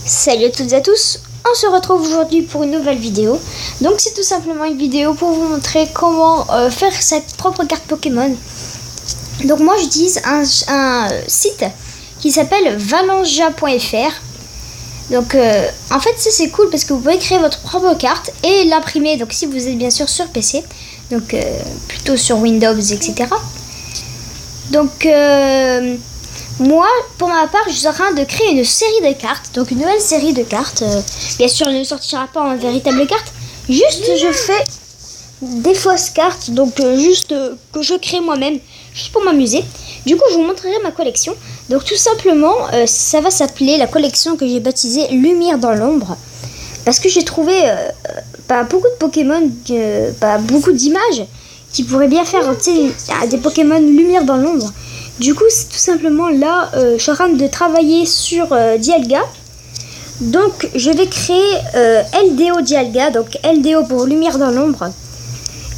Salut à toutes et à tous, on se retrouve aujourd'hui pour une nouvelle vidéo. Donc c'est tout simplement une vidéo pour vous montrer comment faire sa propre carte Pokémon. Donc moi j'utilise un site qui s'appelle valengia.fr. Donc en fait ça c'est cool parce que vous pouvez créer votre propre carte et l'imprimer. Donc si vous êtes bien sûr sur PC, donc plutôt sur Windows, etc. Donc moi, pour ma part, je suis en train de créer une série de cartes, donc une nouvelle série de cartes. Bien sûr, elle ne sortira pas en véritable carte. Juste, je fais des fausses cartes, donc juste que je crée moi-même, juste pour m'amuser. Du coup, je vous montrerai ma collection. Donc tout simplement, ça va s'appeler la collection que j'ai baptisée Lumière dans l'ombre. Parce que j'ai trouvé beaucoup de Pokémon, beaucoup d'images qui pourraient bien faire des Pokémon Lumière dans l'ombre. Du coup, c'est tout simplement là, je suis en train de travailler sur Dialga. Donc, je vais créer LDO Dialga, donc LDO pour Lumière dans l'ombre.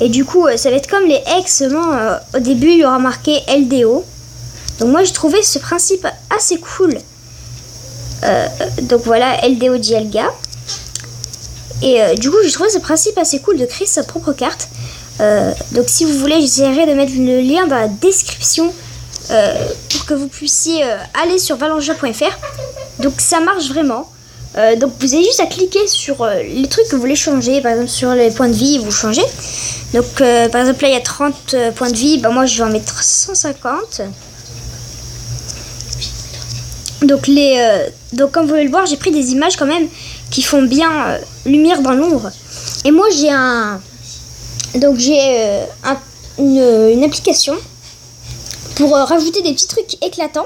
Et du coup, ça va être comme les X, au début, il y aura marqué LDO. Donc, moi, j'ai trouvé ce principe assez cool. Donc, voilà, LDO Dialga. Et du coup, j'ai trouvé ce principe assez cool de créer sa propre carte. Donc, si vous voulez, j'essaierai de mettre le lien dans la description. Pour que vous puissiez aller sur valengia.fr. Donc ça marche vraiment. Donc vous avez juste à cliquer sur les trucs que vous voulez changer. Par exemple sur les points de vie, vous changez. Donc par exemple là il y a 30 points de vie. Moi je vais en mettre 150. Donc donc comme vous pouvez le voir, j'ai pris des images quand même qui font bien lumière dans l'ombre. Et moi j'ai une application pour rajouter des petits trucs éclatants,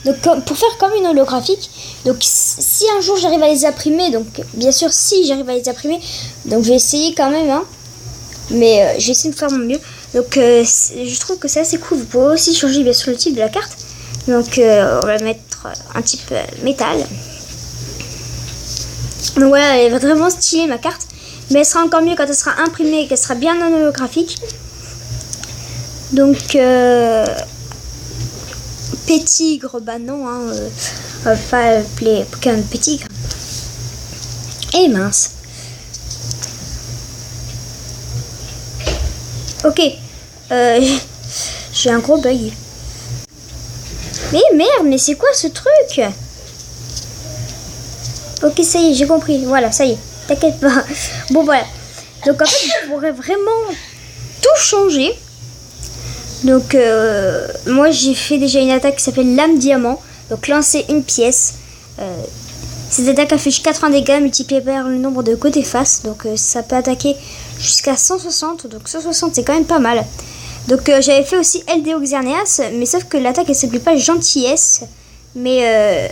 donc pour faire comme une holographique. Donc si un jour j'arrive à les imprimer, donc bien sûr si j'arrive à les imprimer, donc je vais essayer quand même, mais je vais essayer de faire mon mieux. Donc je trouve que c'est assez cool. Vous pouvez aussi changer bien sûr le type de la carte. Donc on va mettre un type métal. Donc voilà, elle va vraiment stylée ma carte, mais elle sera encore mieux quand elle sera imprimée et qu'elle sera bien en holographique. Donc Pétigre, non, pas appeler Pokémon Pétigre. Et mince. Ok, j'ai un gros bug. Mais merde, mais c'est quoi ce truc? Ok, ça y est, j'ai compris. Voilà, ça y est, t'inquiète pas. Bon, voilà. Donc en fait, je pourrais vraiment tout changer. Donc moi j'ai fait déjà une attaque qui s'appelle Lame Diamant. Donc lancer une pièce. Cette attaque affiche 80 dégâts multipliés par le nombre de côtés face. Donc ça peut attaquer jusqu'à 160. Donc 160 c'est quand même pas mal. Donc j'avais fait aussi LDO Xerneas. Mais sauf que l'attaque elle s'appelait pas Gentillesse. Mais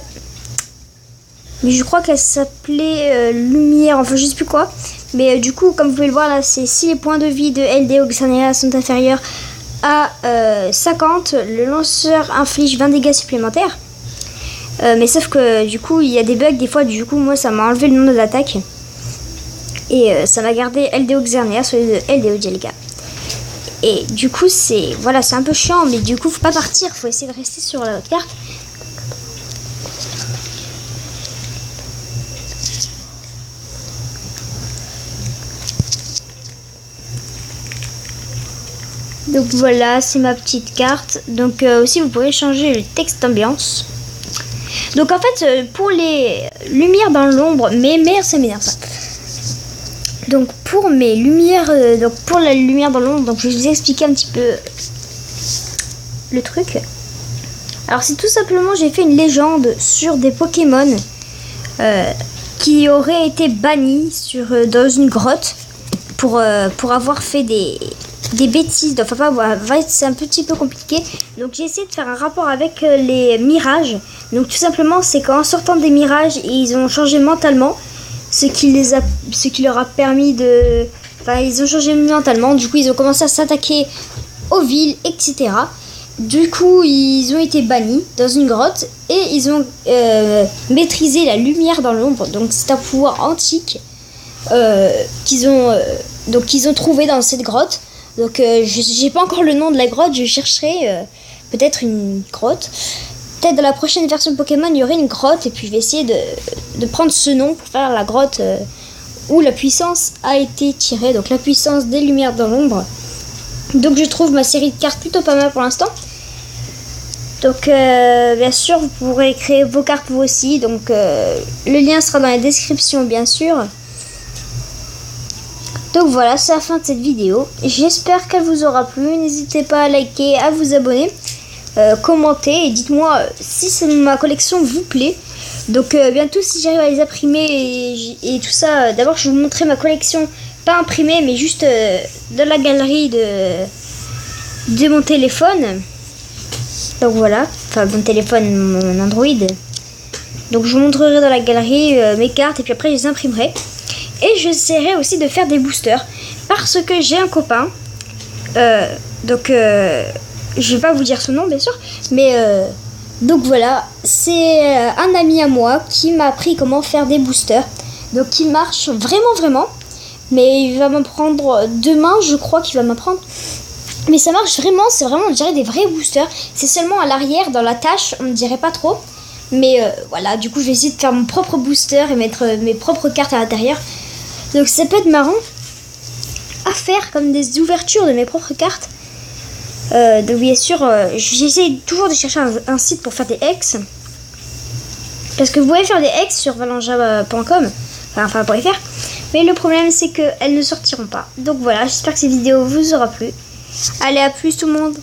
je crois qu'elle s'appelait Lumière. Enfin je sais plus quoi. Mais du coup comme vous pouvez le voir là, c'est si les points de vie de LDO Xerneas sont inférieurs à 50, le lanceur inflige 20 dégâts supplémentaires. Mais sauf que du coup il y a des bugs des fois, du coup moi ça m'a enlevé le nom de l'attaque et ça m'a gardé LDO Xerneas au lieu de LDO Dialga. Et du coup c'est un peu chiant, mais du coup faut pas partir, faut essayer de rester sur la haute carte. Donc voilà, c'est ma petite carte. Donc aussi vous pouvez changer le texte d'ambiance. Donc en fait pour les lumières dans l'ombre, mais merde ça m'énerve ça. Donc pour mes lumières, donc pour la lumière dans l'ombre, donc je vais vous expliquer un petit peu le truc. Alors c'est tout simplement j'ai fait une légende sur des Pokémon qui auraient été bannis dans une grotte pour avoir fait des bêtises. Enfin pas, c'est un petit peu compliqué. Donc j'ai essayé de faire un rapport avec les mirages. Donc tout simplement c'est qu'en sortant des mirages ils ont changé mentalement, ce qui leur a permis de, ils ont changé mentalement. Du coup ils ont commencé à s'attaquer aux villes, etc. Du coup ils ont été bannis dans une grotte et ils ont maîtrisé la lumière dans l'ombre. Donc c'est un pouvoir antique qu'ils ont trouvé dans cette grotte. Donc j'ai pas encore le nom de la grotte, je chercherai peut-être une grotte. peut-être dans la prochaine version Pokémon, il y aurait une grotte. Et puis je vais essayer de prendre ce nom pour faire la grotte où la puissance a été tirée. Donc la puissance des lumières dans l'ombre. Donc je trouve ma série de cartes plutôt pas mal pour l'instant. Donc bien sûr, vous pourrez créer vos cartes vous aussi. Donc le lien sera dans la description bien sûr. Donc voilà, c'est la fin de cette vidéo. J'espère qu'elle vous aura plu. N'hésitez pas à liker, à vous abonner, commenter et dites-moi si ma collection vous plaît. Donc bientôt, si j'arrive à les imprimer et tout ça, d'abord je vais vous montrer ma collection, pas imprimée mais juste dans la galerie de mon téléphone. Donc voilà, enfin mon téléphone, mon Android. Donc je vous montrerai dans la galerie mes cartes et puis après je les imprimerai. Et j'essaierai aussi de faire des boosters parce que j'ai un copain. Je vais pas vous dire son nom bien sûr, mais donc voilà, c'est un ami à moi qui m'a appris comment faire des boosters. Donc il marche vraiment, mais il va m'apprendre demain, je crois qu'il va m'apprendre. Mais ça marche vraiment, c'est vraiment on dirait des vrais boosters. C'est seulement à l'arrière dans la tâche, on ne dirait pas trop. Mais voilà, du coup je vais essayer de faire mon propre booster et mettre mes propres cartes à l'intérieur. Donc ça peut être marrant à faire comme des ouvertures de mes propres cartes. Donc bien sûr, j'essaie toujours de chercher un site pour faire des ex. Parce que vous pouvez faire des ex sur valanja.com, enfin .fr. Mais le problème c'est qu'elles ne sortiront pas. Donc voilà, j'espère que cette vidéo vous aura plu. Allez, à plus tout le monde.